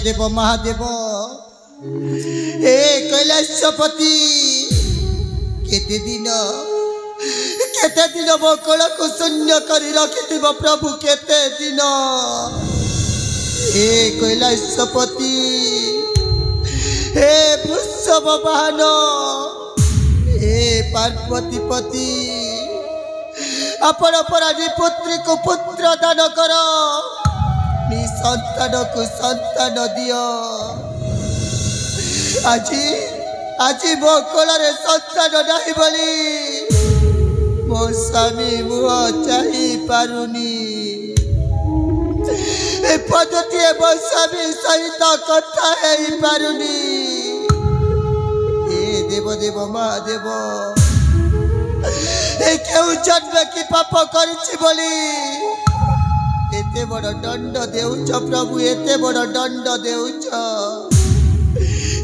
देव महादेव ए कैलाशपति केते दिन मो कला को शून्य कर रखि प्रभु केते दिन ए कैलाशपति हे वृषभ वाहन हे पार्वतीपति आपण पराधी पुत्री को पुत्र दान कर संतान को संतान दियो আজি আজি मो कोलारे संतान नहीं बोली मो स्वामी मुह चाही पारुनी ए पद्धति मो स्वामी सहित कथा है पारुनी ए देव देव महादेव ए केउ जन्म की पाप करिछि बोली एते बड़ दंड देउछ प्रभु एते बड़ दंड देउछ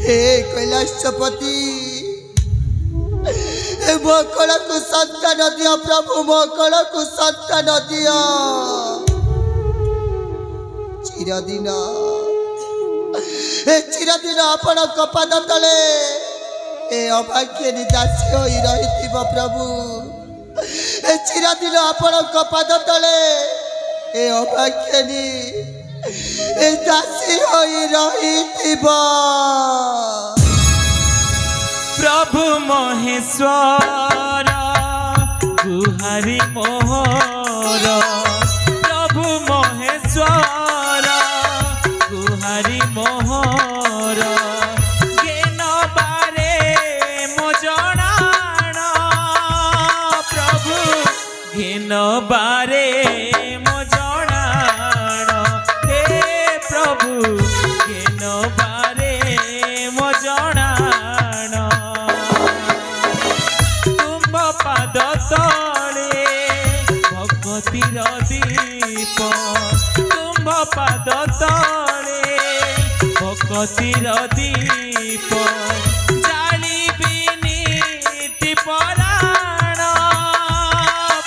हे कैलाशपति मो कला को संतान दियो प्रभु मो कला को संतान दियो चिरदिन आपण कपाद तले ए अभाग्यनी दासी होई रहिथिब प्रभु ए चिरदिन आपण कपाद तले ए अभाग्यनी ए दासी होई रहिथिब प्रभु महेश्वर गुहारी मोहर प्रभु महेश्वर गुहारी मोहर गेन बारे मो जणाण प्रभु गेन बारे मो जणाण हे प्रभु गेन बारे मो जणाण तुम पाद तले भगवतीर दीप तुम पाद तले भगवतीर दीप जालिबी नीति पराण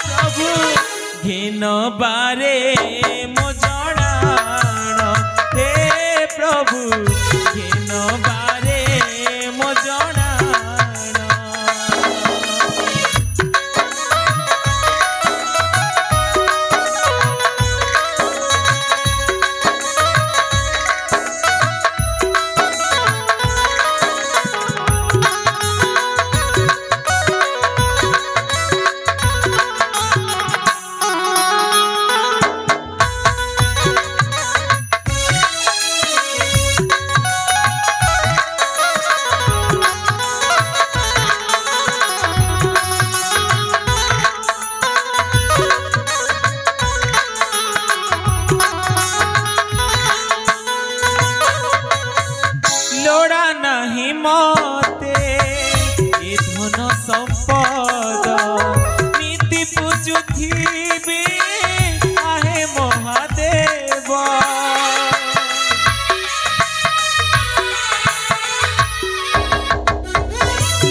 प्रभु घिन बारे मो जणाण हे प्रभु घिन बारे मो जणाण लोड़ा नहीं मते ए धन संपद नीति पूजुथिबी आहे महादेव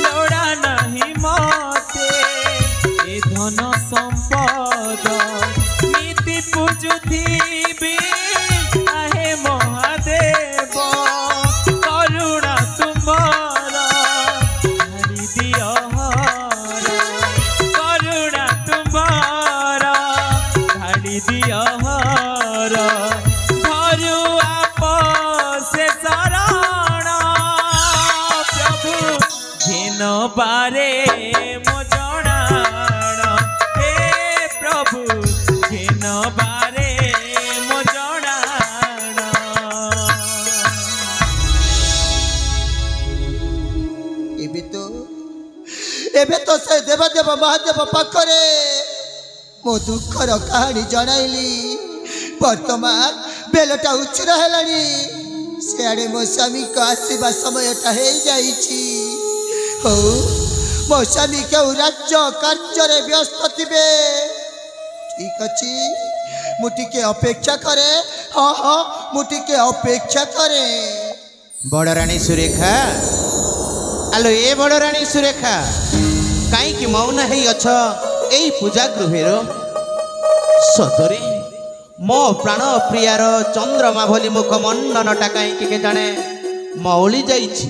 लोड़ा नहीं मते ए धन संपद नीति पूजुथिबी आहे महादेव करुणा तुम्हारा हरि दियो हर करुणा तुम्हारा हरि दियो हर धरु आप से शरण प्रभु घिन बारे मो जणाण हे प्रभु घिन बारे मो जणाण एबे तो से देवदेव महादेव पाखरे मो दुखर कहानी जनाइली वर्तमान बेलटा उचिर हेलानी सियाड़े मो स्वामी को आसवा समयटा हो जाइछि हो मो स्वामी के राज्य कार्य व्यस्त थिबे ठीक अच्छी मुटिके अपेक्षा करे हाँ हाँ मुटिके अपेक्षा करे बड़ रानी सुरेखा आलो ए बड़ रानी सुरेखा कहीं कि मौन है अच्छा यही पूजा गृहर सतरे मो प्राण प्रियार चंद्रमा भली मुखमंडनटा कहीं जाने मौली जाइछि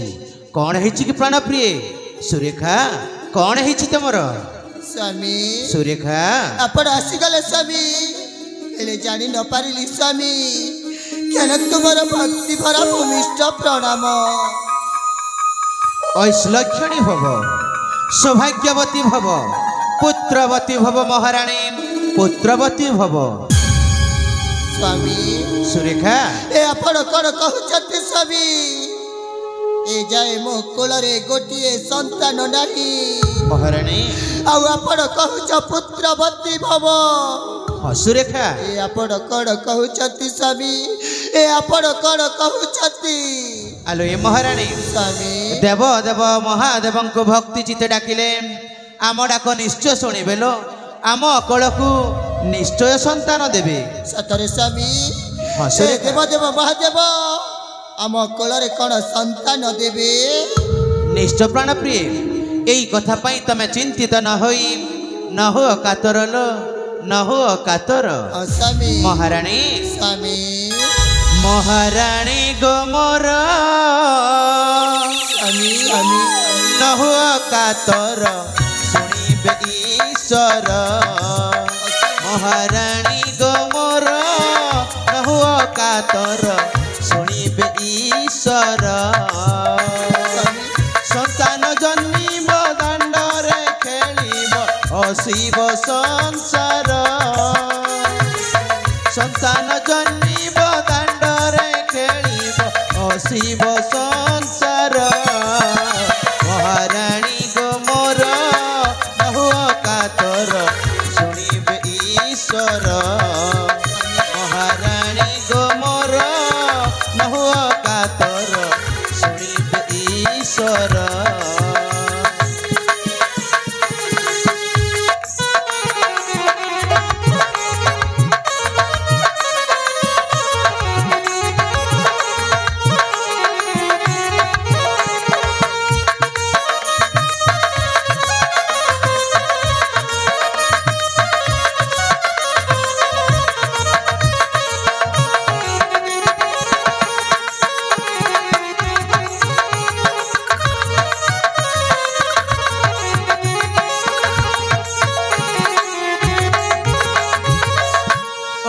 कौन है कि प्राण प्रिय सुरेखा कौन है तुमर स्वामी सुरेखा आपण आसीगले स्वामी हेले जानी न पारिली स्वामी केन तुमर भक्ति भरा भूमिष्ठ प्रणाम ऐश्लक्षणी भव सौभाग्यवती भव पुत्रवती भव महाराणी पुत्रवती भव स्वामी सुरेखा ए आपण कौन कहते स्वामी ए जाए मो कोलरे गोटिए संतान नाही महाराणी आउ आपण कहूच पुत्रवती भव हाँ सुरेखा ए आपण कौन कहते स्वामी ए आपण कौन कहते आलो ये महाराणी स्वामी देव देव महादेव को भक्ति चित्ते डाकिले आम डाक निश्चय शुणवे लो आम अकल को निश्चय संतान देवे सतरे स्वामी हाँ ए सुरेखा देव देव महादेव आम कोलरे कौन संतान देवे निश्चय प्राण प्रिय यही कथा पाई तमे चिंतित न हो कातर लो न हो कातर स्वामी महाराणी स्वामी महाराणी गो मोर स्वामी स्वामी न हो कातर शुणिबे ईश्वर महाराणी गो मोर न हो कातर शुणिबे ईश्वर संतान जन्मिब दांडरे खेलिब हसिब संसार संतान जन्मिब दांडरे खेलिब हसिब संसार महाराणी गो मोर नहुओ कातर शुणिबे ईश्वर महाराणी गो मोर नहुओ कातर शुणिबे ईश्वर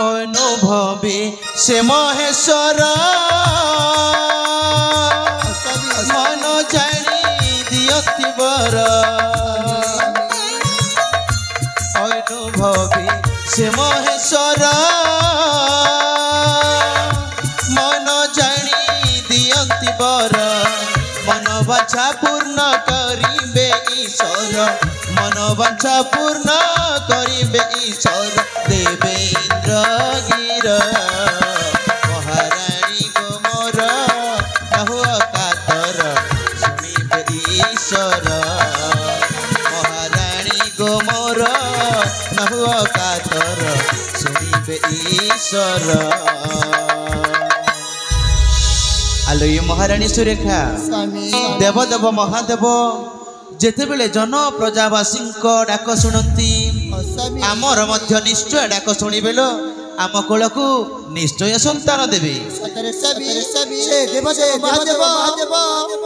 अनुभवी से महेश्वर मन जानी दियति बर अनुभवी से महेश्वर मन जानी दियति बर मन बाछा पूर्ण करिबे ईश्वर मन बाछा पूर्ण करिबे ईश्वर देवेन्द्र गिर महाराणी गो मोर नहुओ कातर शुणिबे ईश्वर महाराणी गो मोर नहुओ कातर शुणिबे ईश्वर आलो ये महाराणी सुरेखा स्वामी देव देव महादेव जेतेबेले जन प्रजावासी डाक शुणती स्वामी आमर मध्य निश्चय डाक शुणिबे लो आम कोल को निश्चय संतान देवे सतरे स्वामी स्वामी से देव देव महादेव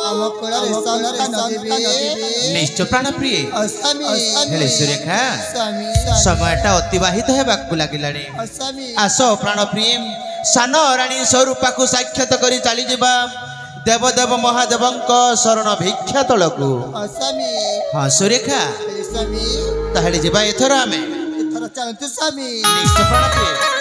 आम कोलरे संतान देवे निश्चय प्राण प्रिय स्वामी हेले सुरेखा स्वामी समयटा अतिबाहित हेबाकु लागिलानी स्वामी आस प्राण प्रिय सान राणी स्वरूपा को साक्षात करी चली जिबा देव देव महादेव शरण भिक्षा तलकू स्वामी हाँ सुरेखा स्वामी ताहले जिबा एथर आमे एथर चलते स्वामी निश्चय प्राण प्रिय